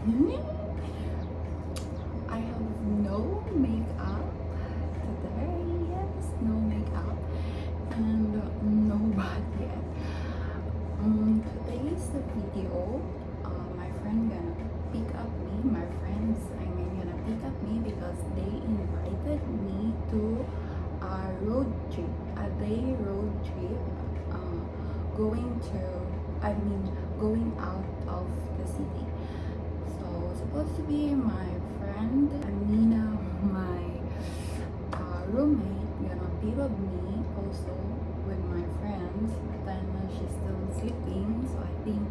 I have no makeup today. Yes, no makeup and no bath yet. Today's the video. My friend gonna pick up me. My friends, gonna pick up me because they invited me to a road trip, a day road trip. Going out of the city. So supposed to be my friend Amina, my roommate, gonna be with me also with my friends. But then she's still sleeping, so I think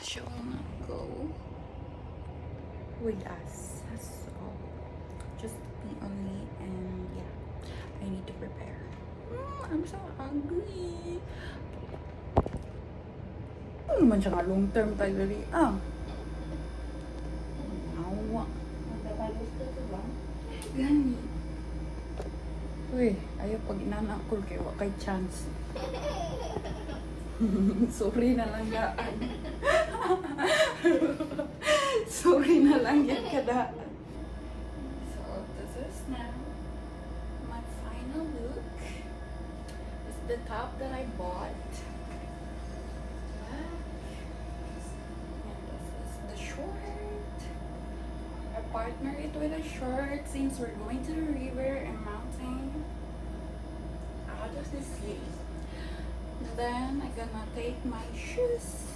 she will not go with us. So just me only, and yeah, I need to prepare. I'm so ugly. Ano naman siya nga long term tayo rin. Nawa. Gani. Uy, ayaw pag inanakol kayo, kay chance. Sorry na lang gaan. Sorry na lang yan kadaan. So, this is now my final look. This is the top that I bought. Partner it with a short since we're going to the river and mountain out of the city. Then I'm gonna take my shoes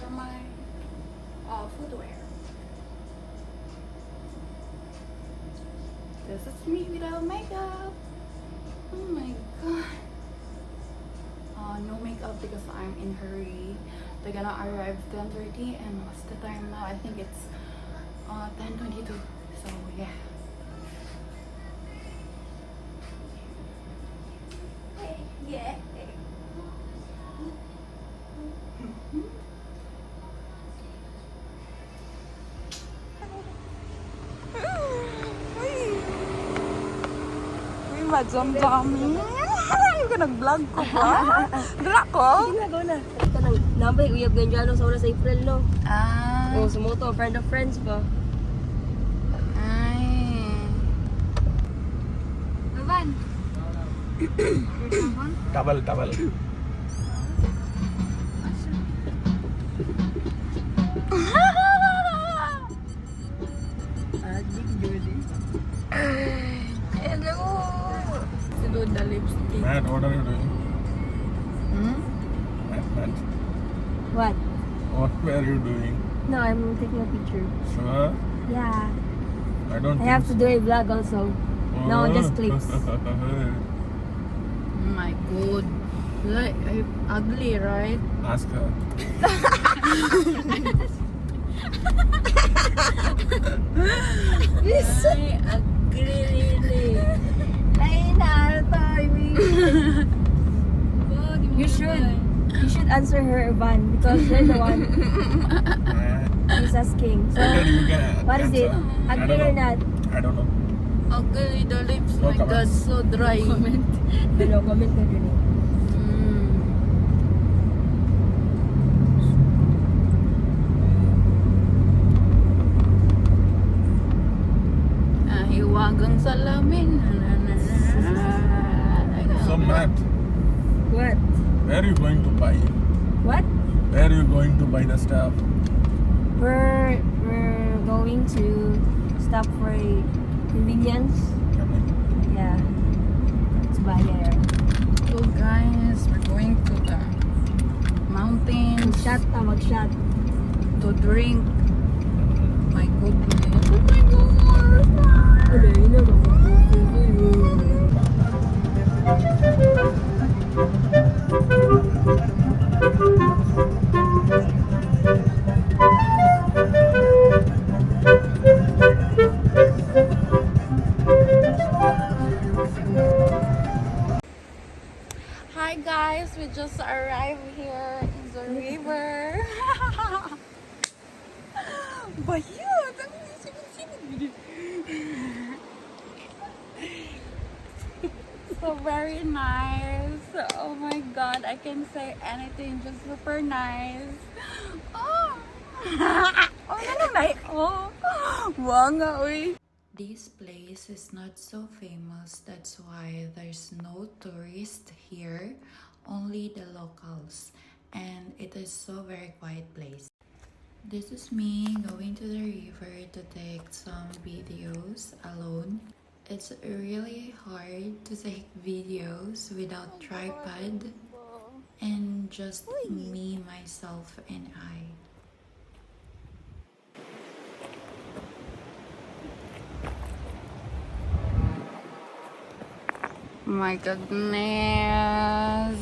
for my footwear. This is me without makeup. Oh my god. No makeup because I'm in hurry. They're gonna arrive 10:30 and what's the time now? I think it's 10:22. So yeah. Yeah. Uy, majam-jam. Yung ka nag-vlog ko ba? Dala ko? Sige na, go na. Ito nang nambay, uyab ganyan sa oras sa April, no? Oh, sumoto, friend of friends ba? Van. Towel. Adik, Judy. Hello. Do the lipstick. Matt, what are you doing? Matt, What? what were you doing? No, I'm taking a picture. Sure? Yeah. I don't I have to do a vlog also. No, just clips. My god. Like, ugly, right? Ask her. Ay, ugly really. Ay, timing. You should answer her, Van, because you're the one who's asking. So, what is it? Ugly or not? I don't know. Ugly the lips. No My god, comments. so dry. Comment. Hello, comment ka dun. Hiwagang salamin. So Matt, What? where are you going to buy? What? Where are you going to buy the stuff? We're going to stop for a convenience. Yeah. Let's buy there. So guys, we're going to the mountains Mag-shot. to drink. My goodness. Oh my god. Ano yun na Hi guys, we just arrived here in the river. Bayot! Ang sinag-sinag. so very nice. Oh my god, I can say anything, just super nice. Oh, oh, nanay. Oh, wow nga, uy. This place is not so famous, that's why there's no tourist here, only the locals, and it is so very quiet place. This is me going to the river to take some videos alone. It's really hard to take videos without tripod and just me, myself, and I. My goodness.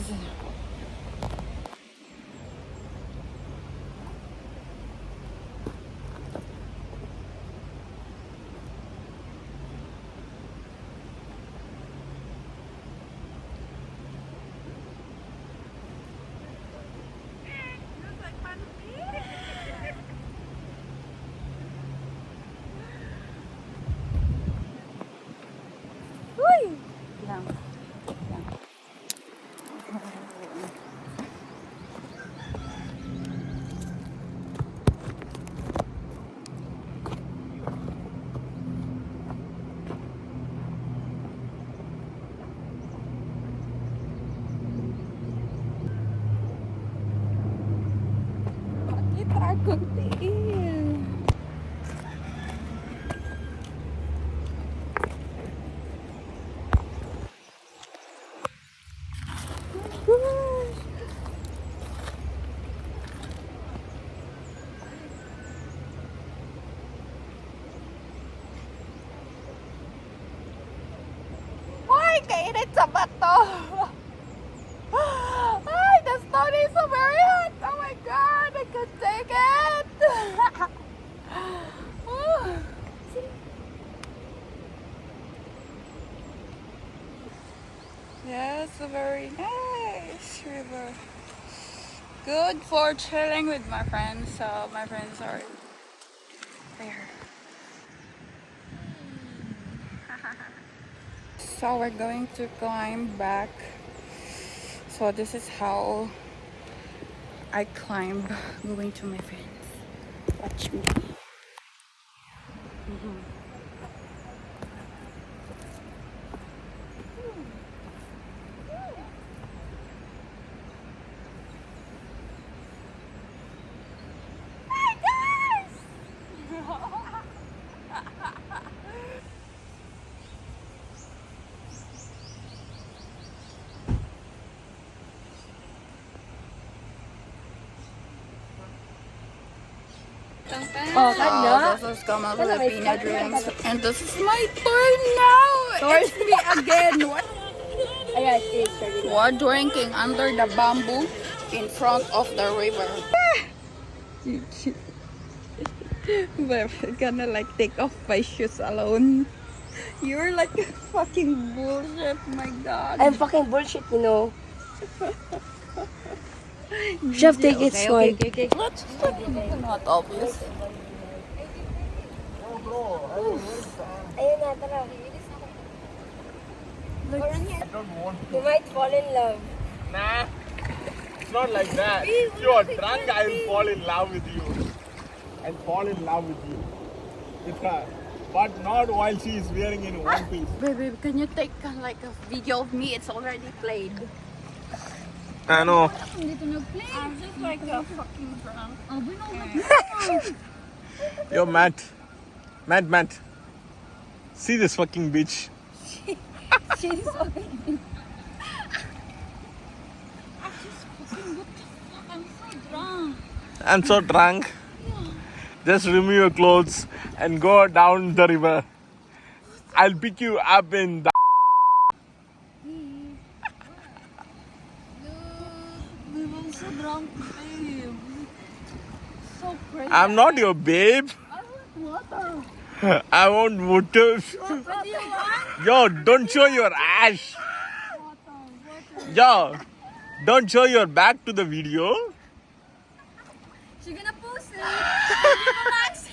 Uy! Lang. Kita akong tiil. Ay, kainit sa bato! Ay, the stone is so very hot! Oh my god, I can't take it! Yes, a very nice river. Good for chilling with my friends, so my friends are there. So we're going to climb back. So this is how I climb going to my friends. Watch me. Hi guys! Oh, kanya? This is Kamal Filipina Dreams. And this is my turn now! It's me again! What? Ayan, it's We're drinking under the bamboo in front of the river. But I'm gonna like take off my shoes alone. You're like fucking bullshit, my god. I'm fucking bullshit, you know. Chef, take it slow. Okay. Let's not obvious. Ayun na, tara. I don't want You might fall in love. Nah, it's not like that. If you are drunk, I will fall in love with you. I'll fall in love with you. With her. But not while she is wearing in one piece. Baby, can you take like a video of me? It's already played. I know. I'm just like a fucking drunk. Yo, Matt. Matt. See this fucking bitch. She's fucking. I'm so drunk. I'm so drunk. Just remove your clothes and go down the river. I'll pick you up in the. I'm so drunk, babe. So crazy. I'm not your babe. I want water. I want water. What do you want? Yo, don't show your ass. Water. Yo, don't show your back to the video. She's gonna post it. Relax.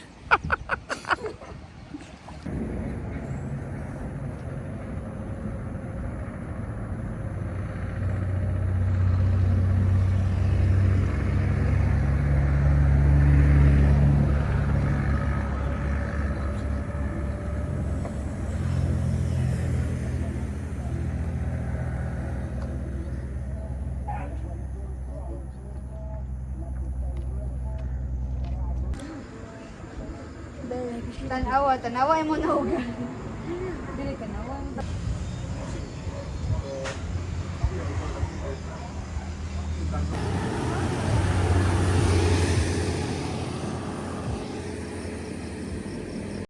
Bella. Tanawa mo na hugan.